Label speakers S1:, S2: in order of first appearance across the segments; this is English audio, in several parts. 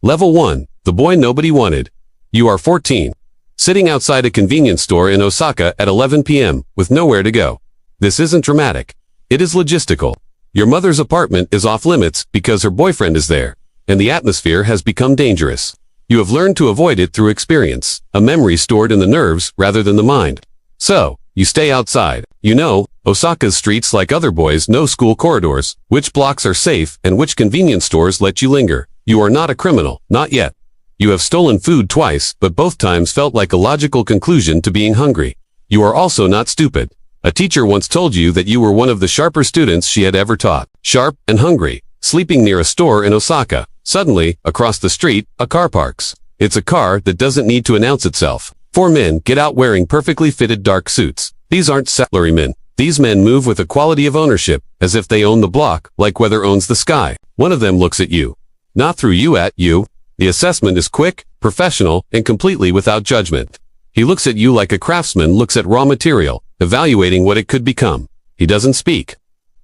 S1: Level 1. The boy nobody wanted. You are 14. Sitting outside a convenience store in Osaka at 11 p.m. with nowhere to go. This isn't dramatic. It is logistical. Your mother's apartment is off limits because her boyfriend is there, and the atmosphere has become dangerous. You have learned to avoid it through experience, a memory stored in the nerves rather than the mind. So, you stay outside. You know, Osaka's streets like other boys know school corridors, which blocks are safe and which convenience stores let you linger. You are not a criminal, not yet. You have stolen food twice, but both times felt like a logical conclusion to being hungry. You are also not stupid. A teacher once told you that you were one of the sharper students she had ever taught. Sharp and hungry, sleeping near a store in Osaka. Suddenly, across the street, a car parks. It's a car that doesn't need to announce itself. 4 men get out wearing perfectly fitted dark suits. These aren't salarymen. These men move with a quality of ownership, as if they own the block, like weather owns the sky. One of them looks at you. Not through you at you. The assessment is quick, professional, and completely without judgment. He looks at you like a craftsman looks at raw material, evaluating what it could become. He doesn't speak.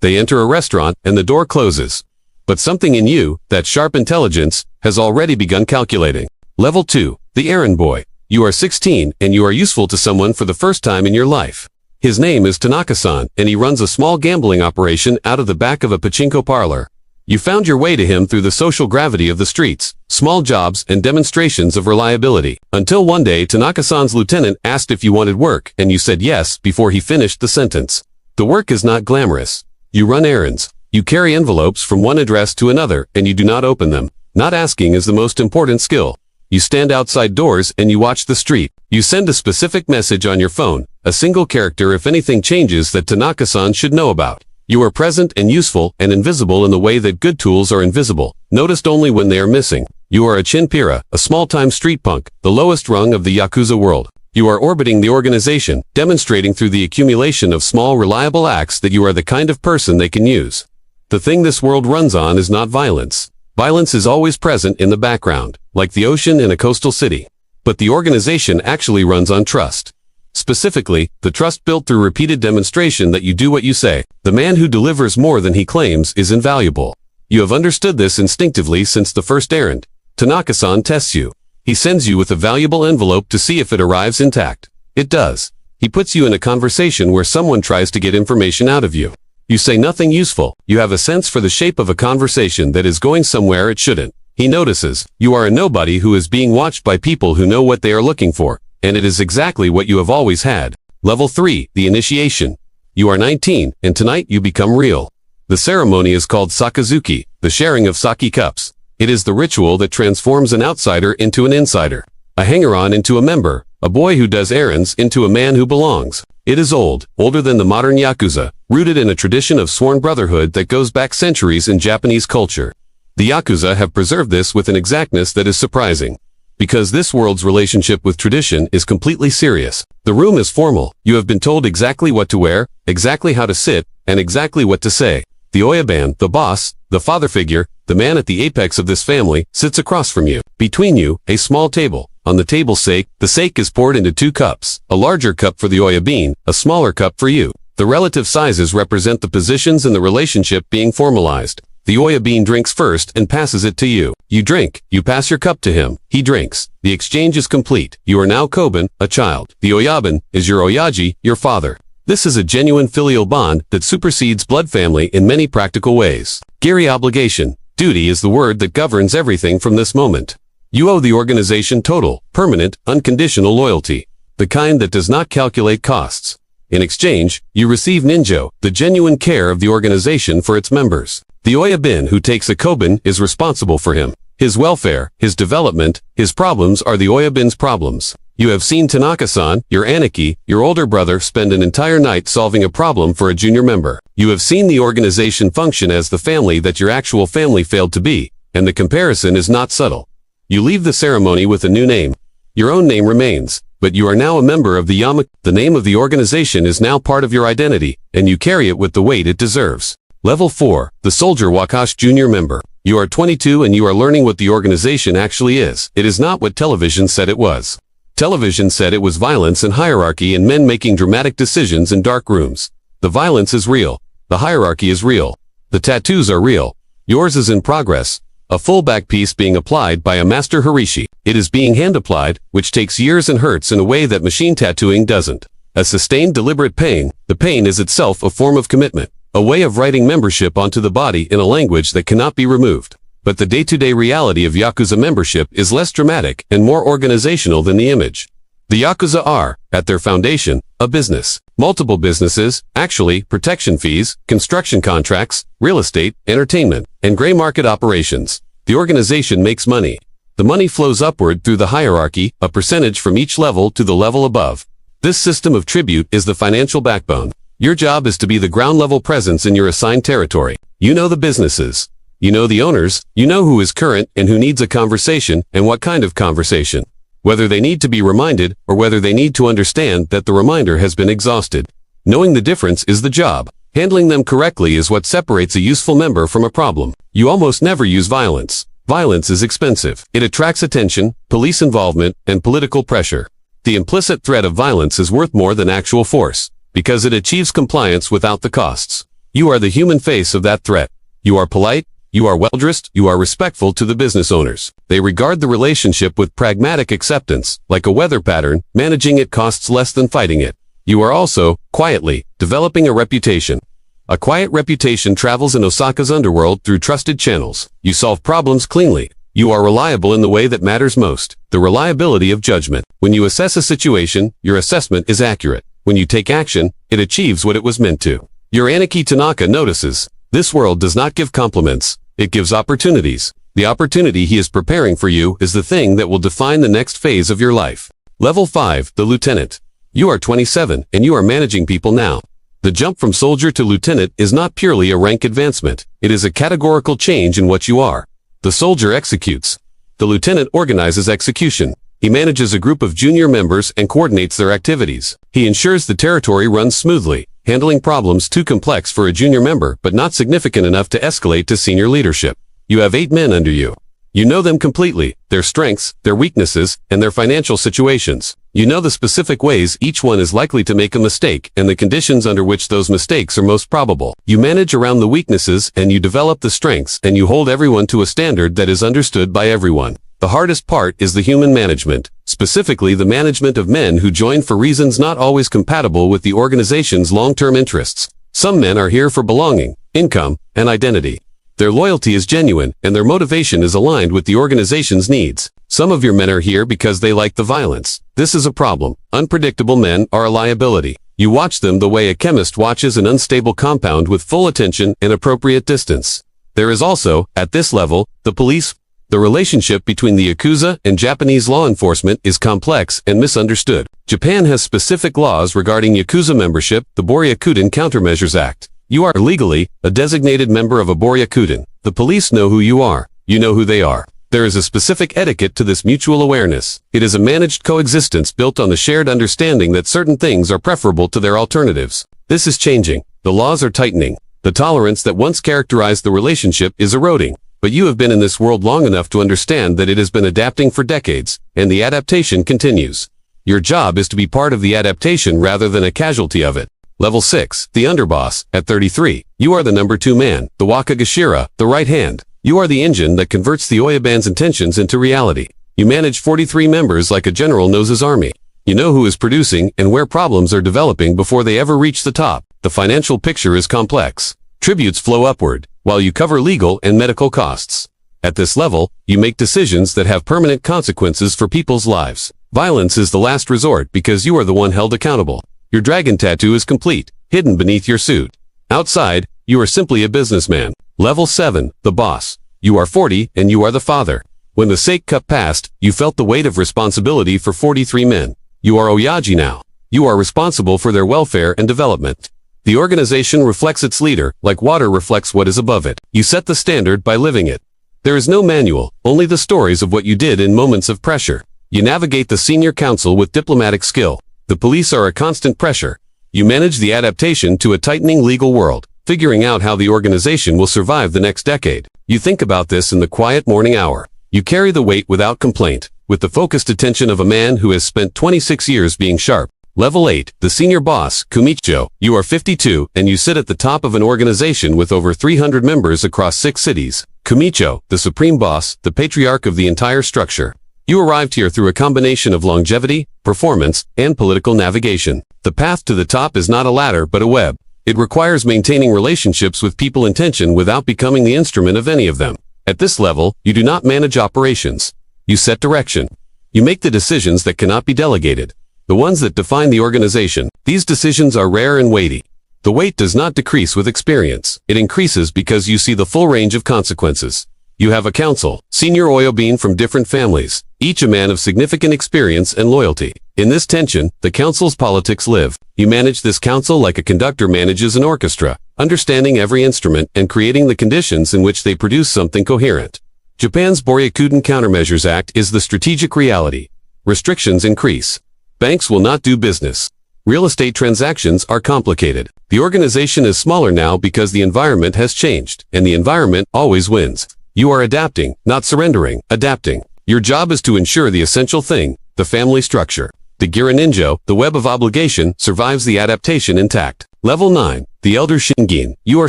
S1: They enter a restaurant, and the door closes. But something in you, that sharp intelligence, has already begun calculating. Level 2. The errand boy. You are 16, and you are useful to someone for the first time in your life. His name is Tanaka-san, and he runs a small gambling operation out of the back of a pachinko parlor. You found your way to him through the social gravity of the streets, small jobs, and demonstrations of reliability. Until one day Tanaka-san's lieutenant asked if you wanted work, and you said yes before he finished the sentence. The work is not glamorous. You run errands. You carry envelopes from one address to another, and you do not open them. Not asking is the most important skill. You stand outside doors and you watch the street. You send a specific message on your phone, a single character if anything changes that Tanaka-san should know about. You are present and useful and invisible in the way that good tools are invisible, noticed only when they are missing. You are a chinpira, a small-time street punk, the lowest rung of the Yakuza world. You are orbiting the organization, demonstrating through the accumulation of small reliable acts that you are the kind of person they can use. The thing this world runs on is not violence. Violence is always present in the background, like the ocean in a coastal city. But the organization actually runs on trust. Specifically, the trust built through repeated demonstration that you do what you say. The man who delivers more than he claims is invaluable. You have understood this instinctively since the first errand. Tanaka-san tests you. He sends you with a valuable envelope to see if it arrives intact. It does. He puts you in a conversation where someone tries to get information out of you. You say nothing useful. You have a sense for the shape of a conversation that is going somewhere it shouldn't. He notices. You are a nobody who is being watched by people who know what they are looking for. And it is exactly what you have always had. Level 3, the initiation. You are 19, and tonight you become real. The ceremony is called Sakazuki, the sharing of sake cups. It is the ritual that transforms an outsider into an insider, a hanger-on into a member, a boy who does errands into a man who belongs. It is old, older than the modern Yakuza, rooted in a tradition of sworn brotherhood that goes back centuries in Japanese culture. The Yakuza have preserved this with an exactness that is surprising. Because this world's relationship with tradition is completely serious. The room is formal. You have been told exactly what to wear, exactly how to sit, and exactly what to say. The oyaban, the boss, the father figure, the man at the apex of this family, sits across from you. Between you, a small table. On the table's sake, the sake is poured into 2 cups. A larger cup for the oyabin, a smaller cup for you. The relative sizes represent the positions in the relationship being formalized. The oyabin drinks first and passes it to you. You drink. You pass your cup to him. He drinks. The exchange is complete. You are now Koban, a child. The oyabin is your oyaji, your father. This is a genuine filial bond that supersedes blood family in many practical ways. Giri obligation. Duty is the word that governs everything from this moment. You owe the organization total, permanent, unconditional loyalty. The kind that does not calculate costs. In exchange, you receive ninjo, the genuine care of the organization for its members. The oyabin who takes a koban is responsible for him. His welfare, his development, his problems are the oyabin's problems. You have seen Tanaka-san, your aniki, your older brother spend an entire night solving a problem for a junior member. You have seen the organization function as the family that your actual family failed to be, and the comparison is not subtle. You leave the ceremony with a new name. Your own name remains, but you are now a member of the Yamak. The name of the organization is now part of your identity, and you carry it with the weight it deserves. Level 4, the Soldier Wakash Junior Member. You are 22 and you are learning what the organization actually is. It is not what television said it was. Television said it was violence and hierarchy and men making dramatic decisions in dark rooms. The violence is real. The hierarchy is real. The tattoos are real. Yours is in progress. A full back piece being applied by a master Harishi. It is being hand-applied, which takes years and hurts in a way that machine tattooing doesn't. A sustained deliberate pain, the pain is itself a form of commitment. A way of writing membership onto the body in a language that cannot be removed. But the day-to-day reality of Yakuza membership is less dramatic and more organizational than the image. The Yakuza are, at their foundation, a business. Multiple businesses, actually, protection fees, construction contracts, real estate, entertainment, and gray market operations. The organization makes money. The money flows upward through the hierarchy, a percentage from each level to the level above. This system of tribute is the financial backbone. Your job is to be the ground-level presence in your assigned territory. You know the businesses. You know the owners. You know who is current and who needs a conversation and what kind of conversation. Whether they need to be reminded or whether they need to understand that the reminder has been exhausted. Knowing the difference is the job. Handling them correctly is what separates a useful member from a problem. You almost never use violence. Violence is expensive. It attracts attention, police involvement, and political pressure. The implicit threat of violence is worth more than actual force. Because it achieves compliance without the costs. You are the human face of that threat. You are polite, you are well-dressed, you are respectful to the business owners. They regard the relationship with pragmatic acceptance, like a weather pattern, managing it costs less than fighting it. You are also, quietly, developing a reputation. A quiet reputation travels in Osaka's underworld through trusted channels. You solve problems cleanly. You are reliable in the way that matters most, the reliability of judgment. When you assess a situation, your assessment is accurate. When you take action, it achieves what it was meant to. Your Aniki Tanaka notices, this world does not give compliments, it gives opportunities. The opportunity he is preparing for you is the thing that will define the next phase of your life. Level 5, the lieutenant. You are 27 and you are managing people now. The jump from soldier to lieutenant is not purely a rank advancement, it is a categorical change in what you are. The soldier executes. The lieutenant organizes execution. He manages a group of junior members and coordinates their activities. He ensures the territory runs smoothly, handling problems too complex for a junior member but not significant enough to escalate to senior leadership. You have 8 men under you. You know them completely, their strengths, their weaknesses, and their financial situations. You know the specific ways each one is likely to make a mistake and the conditions under which those mistakes are most probable. You manage around the weaknesses and you develop the strengths and you hold everyone to a standard that is understood by everyone. The hardest part is the human management, specifically the management of men who join for reasons not always compatible with the organization's long-term interests. Some men are here for belonging, income, and identity. Their loyalty is genuine, and their motivation is aligned with the organization's needs. Some of your men are here because they like the violence. This is a problem. Unpredictable men are a liability. You watch them the way a chemist watches an unstable compound with full attention and appropriate distance. There is also, at this level, the police. The relationship between the Yakuza and Japanese law enforcement is complex and misunderstood. Japan has specific laws regarding Yakuza membership, the Boryakudan Countermeasures Act. You are legally a designated member of a Boryakudan. The police know who you are. You know who they are. There is a specific etiquette to this mutual awareness. It is a managed coexistence built on the shared understanding that certain things are preferable to their alternatives. This is changing. The laws are tightening. The tolerance that once characterized the relationship is eroding. But you have been in this world long enough to understand that it has been adapting for decades, and the adaptation continues. Your job is to be part of the adaptation rather than a casualty of it. Level 6, the underboss, at 33. You are the number 2 man, the Wakagashira, the right hand. You are the engine that converts the Oyaban's intentions into reality. You manage 43 members like a general knows his army. You know who is producing and where problems are developing before they ever reach the top. The financial picture is complex. Tributes flow upward, while you cover legal and medical costs. At this level, you make decisions that have permanent consequences for people's lives. Violence is the last resort because you are the one held accountable. Your dragon tattoo is complete, hidden beneath your suit. Outside, you are simply a businessman. Level 7, the boss. You are 40 and you are the father. When the Sake Cup passed, you felt the weight of responsibility for 43 men. You are Oyaji now. You are responsible for their welfare and development. The organization reflects its leader, like water reflects what is above it. You set the standard by living it. There is no manual, only the stories of what you did in moments of pressure. You navigate the senior council with diplomatic skill. The police are a constant pressure. You manage the adaptation to a tightening legal world, figuring out how the organization will survive the next decade. You think about this in the quiet morning hour. You carry the weight without complaint, with the focused attention of a man who has spent 26 years being sharp. Level 8, the senior boss, Kumicho. You are 52 and you sit at the top of an organization with over 300 members across 6 cities. Kumicho, the supreme boss, the patriarch of the entire structure. You arrived here through a combination of longevity, performance, and political navigation. The path to the top is not a ladder but a web. It requires maintaining relationships with people in tension without becoming the instrument of any of them. At this level, you do not manage operations. You set direction. You make the decisions that cannot be delegated. The ones that define the organization. These decisions are rare and weighty. The weight does not decrease with experience. It increases because you see the full range of consequences. You have a council, senior Oyobin from different families, each a man of significant experience and loyalty. In this tension, the council's politics live. You manage this council like a conductor manages an orchestra, understanding every instrument and creating the conditions in which they produce something coherent. Japan's Boryakuten Countermeasures Act is the strategic reality. Restrictions increase. Banks will not do business. Real estate transactions are complicated. The organization is smaller now because the environment has changed, and the environment always wins. You are adapting, not surrendering, adapting. Your job is to ensure the essential thing, the family structure. The Gira Ninjo, the web of obligation, survives the adaptation intact. Level 9, the Elder Shingin. You are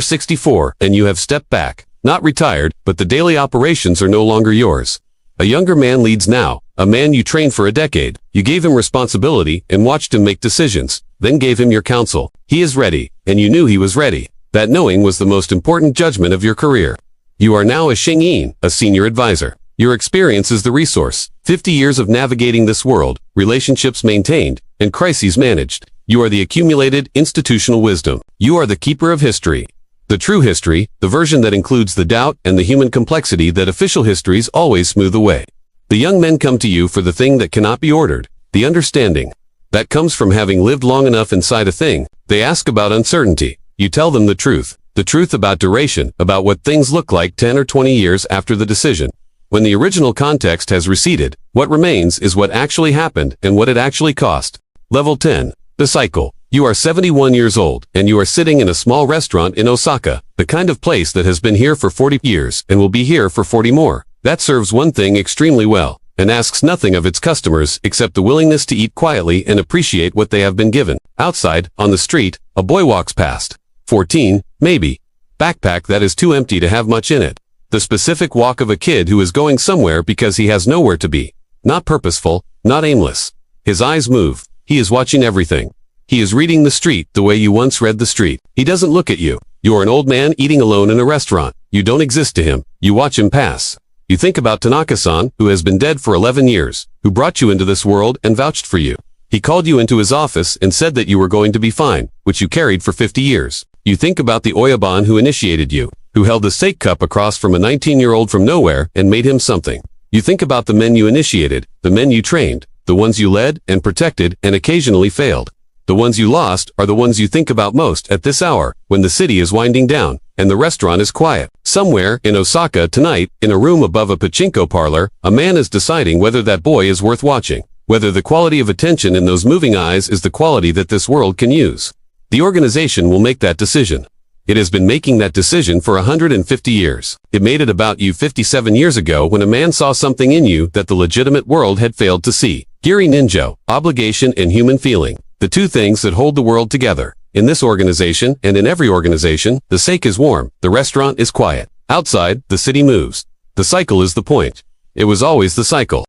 S1: 64, and you have stepped back. Not retired, but the daily operations are no longer yours. A younger man leads now, a man you trained for a decade. You gave him responsibility and watched him make decisions, then gave him your counsel. He is ready, and you knew he was ready. That knowing was the most important judgment of your career. You are now a Shingin, a senior advisor. Your experience is the resource. 50 years of navigating this world, relationships maintained, and crises managed. You are the accumulated institutional wisdom. You are the keeper of history. The true history, the version that includes the doubt and the human complexity that official histories always smooth away. The young men come to you for the thing that cannot be ordered, the understanding. That comes from having lived long enough inside a thing. They ask about uncertainty. You tell them the truth. The truth about duration, about what things look like 10 or 20 years after the decision. When the original context has receded, what remains is what actually happened and what it actually cost. Level 10. The cycle. You are 71 years old, and you are sitting in a small restaurant in Osaka, the kind of place that has been here for 40 years and will be here for 40 more. That serves one thing extremely well, and asks nothing of its customers except the willingness to eat quietly and appreciate what they have been given. Outside, on the street, a boy walks past. 14, maybe. Backpack that is too empty to have much in it. The specific walk of a kid who is going somewhere because he has nowhere to be. Not purposeful, not aimless. His eyes move. He is watching everything. He is reading the street the way you once read the street. He doesn't look at you. You are an old man eating alone in a restaurant. You don't exist to him. You watch him pass. You think about Tanaka-san, who has been dead for 11 years, who brought you into this world and vouched for you. He called you into his office and said that you were going to be fine, which you carried for 50 years. You think about the Oyabon who initiated you, who held the sake cup across from a 19-year-old from nowhere and made him something. You think about the men you initiated, the men you trained, the ones you led and protected and occasionally failed. The ones you lost are the ones you think about most at this hour, when the city is winding down, and the restaurant is quiet. Somewhere, in Osaka, tonight, in a room above a pachinko parlor, a man is deciding whether that boy is worth watching, whether the quality of attention in those moving eyes is the quality that this world can use. The organization will make that decision. It has been making that decision for 150 years. It made it about you 57 years ago when a man saw something in you that the legitimate world had failed to see. Giri Ninjo, obligation and human feeling. The two things that hold the world together. In this organization, and in every organization, the sake is warm, the restaurant is quiet. Outside, the city moves. The cycle is the point. It was always the cycle.